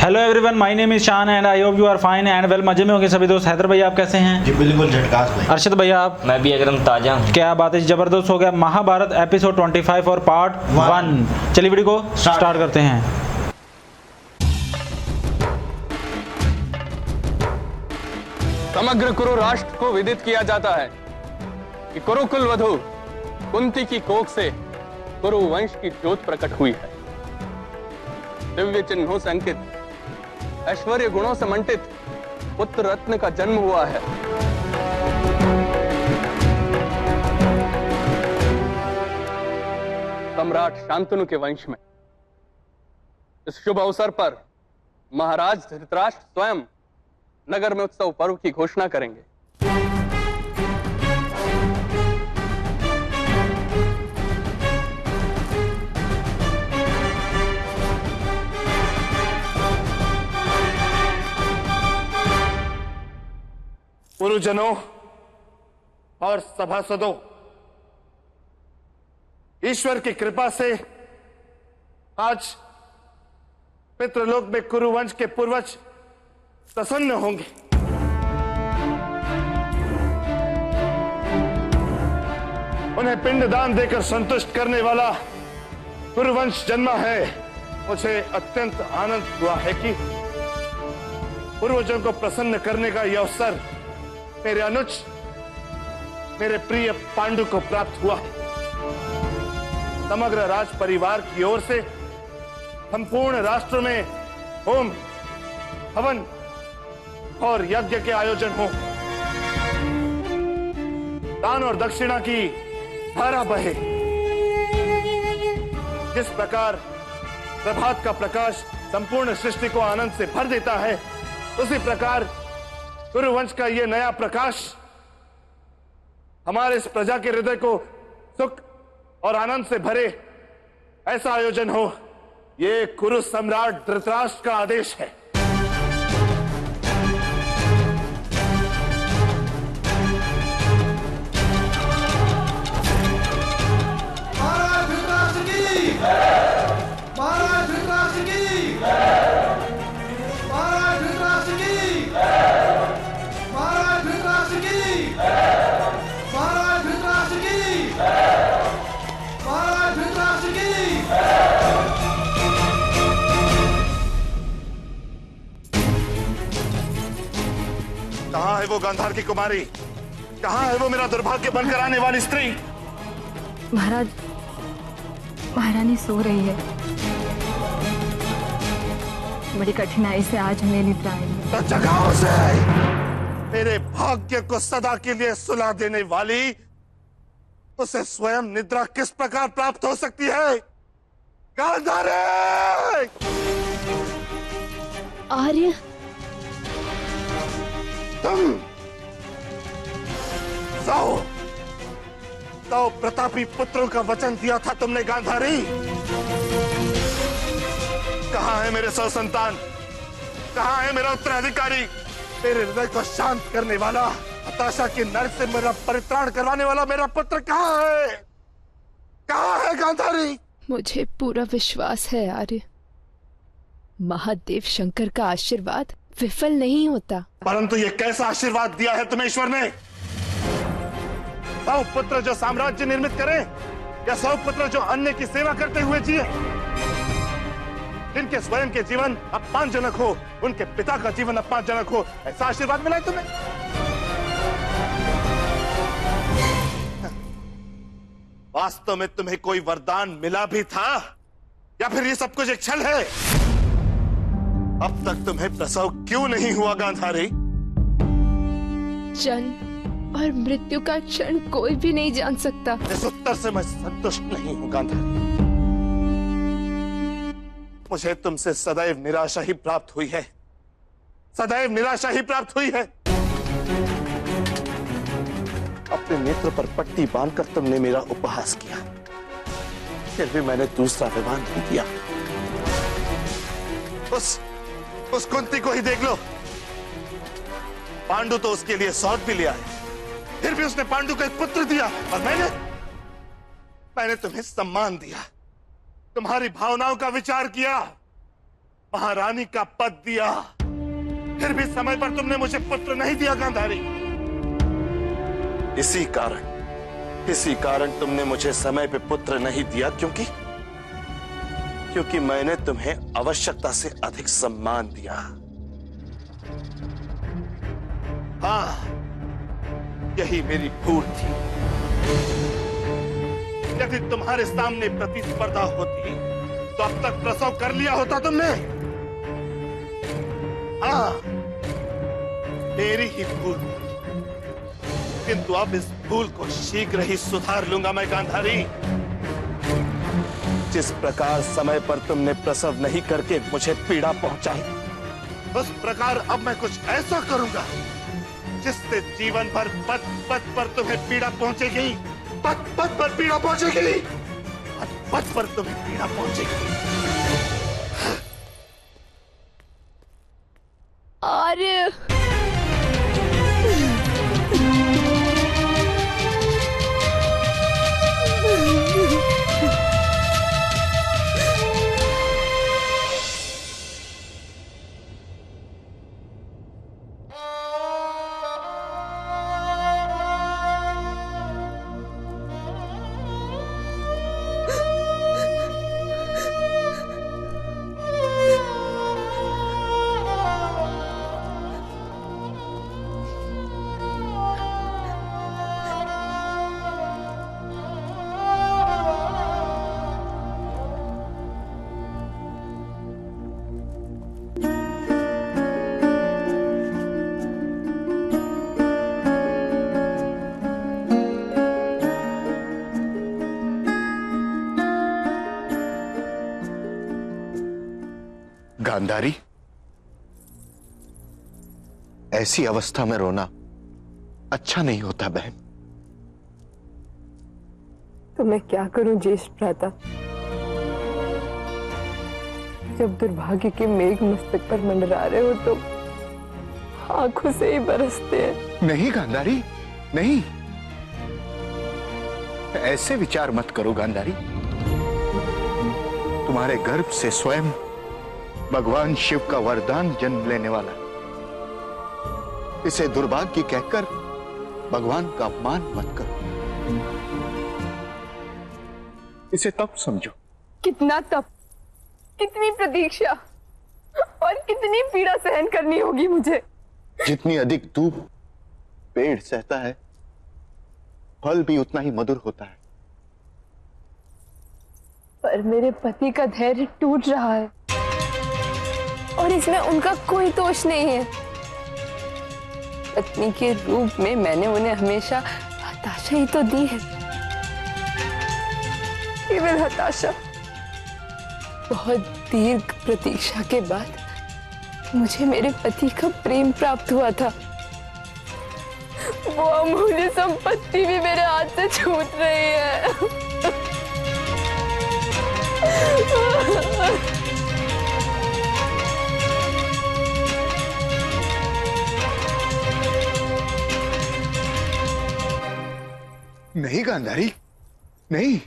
Hello everyone, my name is Shan and I hope you are fine and well. मजे में होंगे सभी दोस्त। हैदर भैया आप कैसे हैं? जी बिल्कुल झटकास भाई। अर्शद भैया आप? मैं भी एकदम ताजा हूँ। क्या बात है, जबरदस्त हो गया। महाभारत एपिसोड 25 और पार्ट 1। चलिए वीडियो को स्टार्ट करते हैं। समग्र कुरु राष्ट्र को विदित किया जाता है कि कुरुकुल वधु कुंती की कोख से कुरु वंश की ज्योत प्रकट हुई है। दिव्य चिन्हों से अंकित, ऐश्वर्य गुणों से मंडित पुत्र रत्न का जन्म हुआ है। सम्राट शांतनु के वंश में इस शुभ अवसर पर महाराज धृतराष्ट्र स्वयं नगर में उत्सव पर्व की घोषणा करेंगे। गुरुजनों और सभासदों, ईश्वर की कृपा से आज पितृलोक में कुरुवंश के पूर्वज प्रसन्न होंगे। उन्हें पिंडदान देकर संतुष्ट करने वाला कुरुवंश जन्मा है। मुझे अत्यंत आनंद हुआ है कि पूर्वजों को प्रसन्न करने का यह अवसर मेरे अनुज, मेरे प्रिय पांडु को प्राप्त हुआ है। समग्र राज परिवार की ओर से संपूर्ण राष्ट्र में होम, हवन और यज्ञ के आयोजन हो। दान और दक्षिणा की धारा बहे। जिस प्रकार प्रभात का प्रकाश संपूर्ण सृष्टि को आनंद से भर देता है, उसी प्रकार कुरुवंश का यह नया प्रकाश हमारे इस प्रजा के हृदय को सुख और आनंद से भरे। ऐसा आयोजन हो, यह कुरु सम्राट धृतराष्ट्र का आदेश है। कहां है वो गांधार की कुमारी? कहां है वो मेरा दुर्भाग्य बनकर आने वाली स्त्री? महाराज, महारानी सो रही है। बड़ी कठिनाई से आज हमें निद्रा आई है। तो जगाओ से। मेरे भाग्य को सदा के लिए सुला देने वाली उसे स्वयं निद्रा किस प्रकार प्राप्त हो सकती है? गांधारी! आर्य, तुम सौ प्रतापी पुत्रों का वचन दिया था तुमने गांधारी। कहां है मेरे 100 संतान? कहां है मेरा उत्तराधिकारी? मेरे हृदय को शांत करने वाला, हताशा के नर्क से मेरा परित्राण करवाने वाला मेरा पुत्र कहां है? कहां है गांधारी? मुझे पूरा विश्वास है आर्य, महादेव शंकर का आशीर्वाद विफल नहीं होता। परंतु ये कैसा आशीर्वाद दिया है तुम्हें ईश्वर ने? 100 पुत्र जो साम्राज्य निर्मित करें, या 100 पुत्र जो अन्य की सेवा करते हुए जिए? जिनके स्वयं के जीवन अपमानजनक हो, उनके पिता का जीवन अपमानजनक हो, ऐसा आशीर्वाद मिला है तुम्हें? वास्तव में तुम्हें कोई वरदान मिला भी था, या फिर ये सब कुछ एक छल है? अब तक तुम्हें प्रसव क्यों नहीं हुआ गांधारी? जन्म और मृत्यु का क्षण कोई भी नहीं जान सकता। इस उत्तर से मैं संतुष्ट नहीं हूं गांधारी। मुझे तुमसे सदैव निराशा ही प्राप्त हुई है। सदैव निराशा ही प्राप्त हुई है। अपने नेत्र पर पट्टी बांधकर तुमने मेरा उपहास किया, फिर भी मैंने दूसरा विवाह नहीं किया। उस कुंती को ही देख लो। पांडु तो उसके लिए सौत भी लिया है, फिर भी उसने पांडु को एक पुत्र दिया। और मैंने तुम्हें सम्मान दिया, तुम्हारी भावनाओं का विचार किया। महारानी का पद दिया, फिर भी समय पर तुमने मुझे पुत्र नहीं दिया गांधारी। इसी कारण तुमने मुझे समय पे पुत्र नहीं दिया, क्योंकि मैंने तुम्हें आवश्यकता से अधिक सम्मान दिया। हाँ, यही मेरी भूल थी। यदि तुम्हारे सामने प्रतिस्पर्धा होती तो अब तक प्रसव कर लिया होता तुमने। हाँ, मेरी ही भूल, किंतु अब इस भूल को शीघ्र ही सुधार लूंगा मैं गांधारी। जिस प्रकार समय पर तुमने प्रसव नहीं करके मुझे पीड़ा पहुंचाई, उस प्रकार अब मैं कुछ ऐसा करूंगा जिससे जीवन भर पद पद पर तुम्हें पीड़ा पहुंचेगी, पद पद पर पीड़ा पहुंचेगी, पद पर तुम्हें पीड़ा पहुंचेगी। आर्य, गांधारी, ऐसी अवस्था में रोना अच्छा नहीं होता बहन। तो मैं क्या करूं ज्येष्ठ भ्राता, जब दुर्भाग्य के मेघ मस्तक पर मंडरा रहे हो तो आंखों से ही बरसते हैं। नहीं गांधारी, नहीं, ऐसे विचार मत करो गांधारी। तुम्हारे गर्भ से स्वयं भगवान शिव का वरदान जन्म लेने वाला, इसे दुर्भाग्य कहकर भगवान का अपमान मत करो, इसे तप समझो। कितना तप, कितनी प्रतीक्षा और कितनी पीड़ा सहन करनी होगी मुझे। जितनी अधिक धूप पेड़ सहता है, फल भी उतना ही मधुर होता है। पर मेरे पति का धैर्य टूट रहा है और इसमें उनका कोई दोष नहीं है। पत्नी के रूप में मैंने उन्हें हमेशा हताशा ही तो दी है, केवल हताशा। बहुत दीर्घ प्रतीक्षा के बाद मुझे मेरे पति का प्रेम प्राप्त हुआ था। वो अमूल्य संपत्ति भी मेरे हाथ से छूट रही है। नहीं गांधारी, नहीं,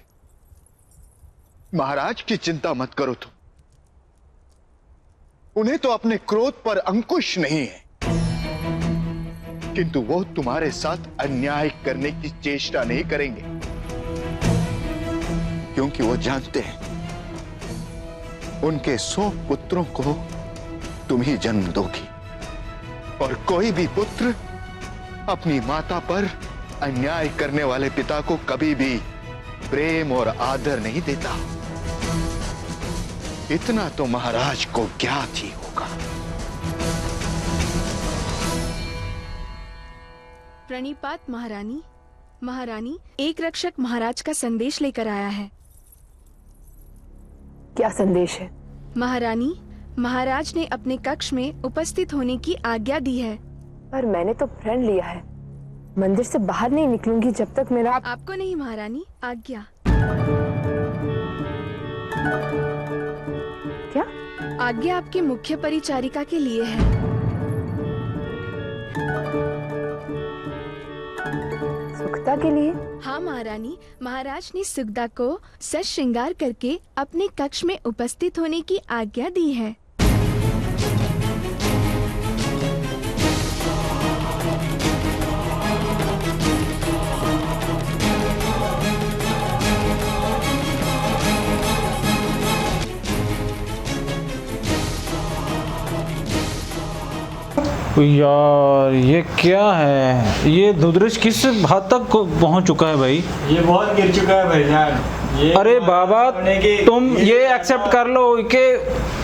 महाराज की चिंता मत करो तुम। उन्हें तो अपने क्रोध पर अंकुश नहीं है, किंतु वो तुम्हारे साथ अन्याय करने की चेष्टा नहीं करेंगे, क्योंकि वो जानते हैं उनके 100 पुत्रों को तुम ही जन्म दोगी, और कोई भी पुत्र अपनी माता पर अन्याय करने वाले पिता को कभी भी प्रेम और आदर नहीं देता। इतना तो महाराज को ज्ञात ही होगा। प्रणिपात महारानी। महारानी, एक रक्षक महाराज का संदेश लेकर आया है। क्या संदेश है? महारानी, महाराज ने अपने कक्ष में उपस्थित होने की आज्ञा दी है। पर मैंने तो प्रण लिया है, मंदिर से बाहर नहीं निकलूंगी जब तक मेरा। आपको नहीं महारानी, आज्ञा। क्या? आज्ञा आपके मुख्य परिचारिका के लिए है। सुखता के लिए? हाँ महारानी, महाराज ने सुखदा को सज श्रृंगार करके अपने कक्ष में उपस्थित होने की आज्ञा दी है। यार ये क्या है, ये दुदृश किस हद तक पहुंच चुका है भाई। ये बहुत गिर चुका है भाईजान। ये अरे बाबा होने की- तुम ये एक्सेप्ट कर लो कि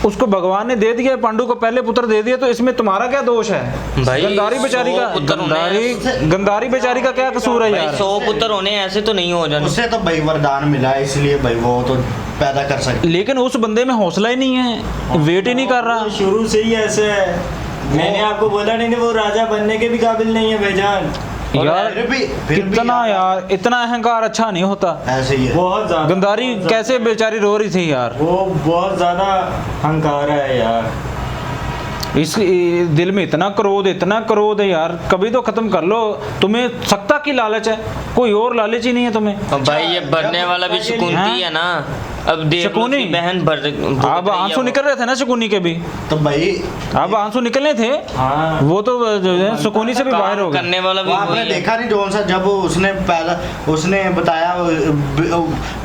उसको भगवान ने दे दिया, पांडु को पहले पुत्र दे दिया, तो इसमें तुम्हारा क्या दोष है भाई, गंधारी बेचारी 100 का, पुत्र होने गंधारी बेचारी का क्या कसूर है भाई यार। 100 पुत्र होने ऐसे तो नहीं हो जाने। उसे तो भाई वरदान मिला है, इसलिए भाई वो तो पैदा कर सकते। लेकिन उस बंदे में हौसला ही नहीं है, वेट ही नहीं कर रहा। वो शुरू से ही ऐसे है। मैंने आपको बोला नहीं वो राजा बनने के भी काबिल नहीं है भाईजान। यार फिर भी कितना यार, इतना अहंकार अच्छा नहीं होता। ऐसे ही है। बहुत ज्यादा गंधारी कैसे बेचारी रो रही थी यार, वो बहुत ज्यादा अहंकार है यार। इस दिल में इतना क्रोध है यार, कभी तो खत्म कर लो। तुम्हें सत्ता की लालच है, कोई और लालच ही नहीं है तुम्हें। अब भाई ये भरने वाला भी शकुंती है ना, अब देख लो शकुनी? उसकी बहन भर अब आंसू निकल रहे थे ना शकुनी के भी, तो भाई अब आंसू निकलने थे, हाँ वो तो जो है शकुनी से भी बाहर हो गए। करने वाला भी वो आपने वही है। देखा नहीं जोन सा, जब उसने बताया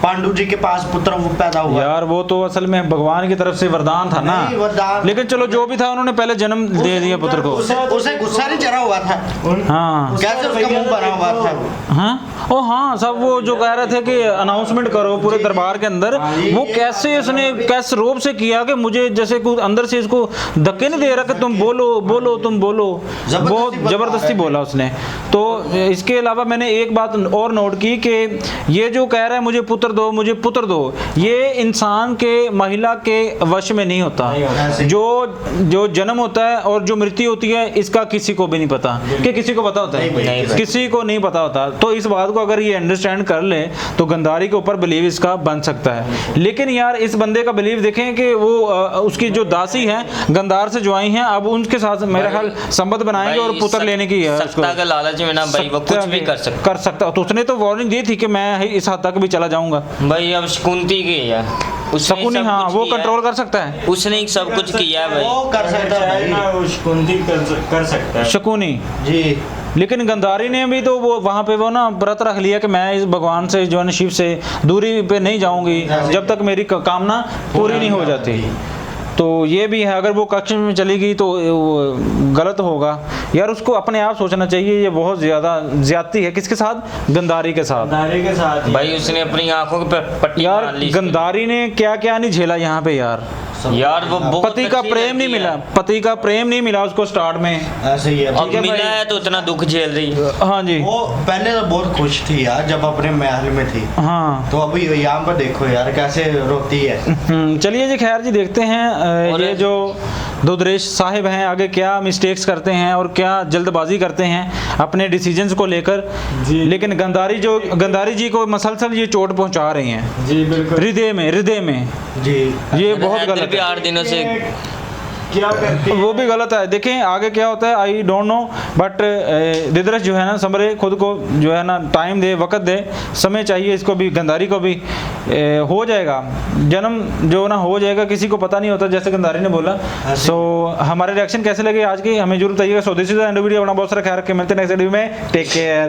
पांडु जी के पास पुत्र पैदा हुआ। यार वो तो असल में भगवान की तरफ से वरदान था ना, नहीं, वरदान। लेकिन चलो जो भी था उन्होंने पहले जन्म दे दिया पुत्र को। उसे गुस्सा नहीं चढ़ा हुआ था, हाँ कैसे उसका मुंह भरा हुआ था। हाँ ओ हाँ, सब वो जो कह रहे थे कि अनाउंसमेंट करो पूरे दरबार के अंदर, वो कैसे उसने कैस रोब से किया कि मुझे जैसे कुछ अंदर से इसको धक्के नहीं दे रहा कि तुम बोलो बोलो तुम बोलो, बहुत जबरदस्ती बोला उसने। तो इसके अलावा मैंने एक बात और नोट की कि ये जो कह रहा है मुझे पुत्र दो मुझे पुत्र दो, ये इंसान के महिला के वश में नहीं होता। जो जन्म होता है और जो मृत्यु होती है इसका किसी को भी नहीं पता, कि किसी को पता होता है, किसी को नहीं पता होता। तो इस बात को अगर ये अंडरस्टैंड कर ले तो गंधारी के ऊपर बिलीव इसका बन सकता है। लेकिन यार इस बंदे का बिलीव देखें कि वो उसकी जो दासी हैं गंधार से जो आई हैं, अब उनके साथ मेरा ख्याल संबंध बनाएंगे और पुत्र लेने की है सत्ता का लालच में ना भाई वो कुछ भी कर सकता। तो उसने तो वार्निंग दी थी कि मैं इस हद तक भी चला जाऊंगा। भाई अब शकुंती की है, उसने शकुनी सब हाँ कुछ वो किया कंट्रोल है। कर सकता है, उसने ही सब कुछ किया है भाई। वो कर सकता है चाहे ना भाई। वो शकुंती कर सकता है। शकुनी। जी लेकिन गंधारी ने भी तो वो वहाँ पे वो ना व्रत रख लिया कि मैं इस भगवान से जो है ना शिव से दूरी पे नहीं जाऊंगी जब तक मेरी कामना पूरी नहीं हो जाती। तो ये भी है, अगर वो कक्ष में चली गई तो गलत होगा यार। उसको अपने आप सोचना चाहिए, ये बहुत ज़्यादा ज्यादती है। किसके साथ? गंधारी के साथ। गंधारी के साथ भाई उसने अपनी आंखों पे पट्टी यार मार ली इसकी। गंधारी ने क्या क्या नहीं झेला यहाँ पे यार। यार वो बहुत पति का अच्छी प्रेम नहीं लड़की मिला, है। पति का प्रेम नहीं मिला उसको स्टार्ट में। ऐसे ही है। अब ठीक है मिला भाई। है तो इतना दुख झेल रही है। हाँ जी वो पहले तो बहुत खुश थी यार जब अपने महल में थी, हाँ। तो अभी यहाँ पर देखो यार कैसे रोती है। चलिए जी खैर जी देखते हैं और ये जो दुदरेश साहिब हैं आगे क्या मिस्टेक्स करते हैं और क्या जल्दबाजी करते हैं अपने डिसीजंस को लेकर। लेकिन गंधारी जी को मसलसल ये चोट पहुंचा रही हैं जी बिल्कुल। हृदय में जी ये बहुत हैदर गलत भी है। 8 दिनों से क्या करती है? वो भी गलत है। देखें आगे क्या होता है आई डोंट नो, बट दिदरश जो है ना संभरे खुद को जो है ना टाइम दे, वक्त दे, समय चाहिए इसको भी, गंधारी को भी। हो जाएगा जन्म जो ना हो जाएगा, किसी को पता नहीं होता जैसे गंधारी ने बोला। सो हमारे रिएक्शन कैसे लगे आज की हमें जरूर बताइएगा। स्वदेशी वीडियो अपना बहुत सारा ख्याल रखें, मिलते हैं नेक्स्ट वीडियो में। Take care.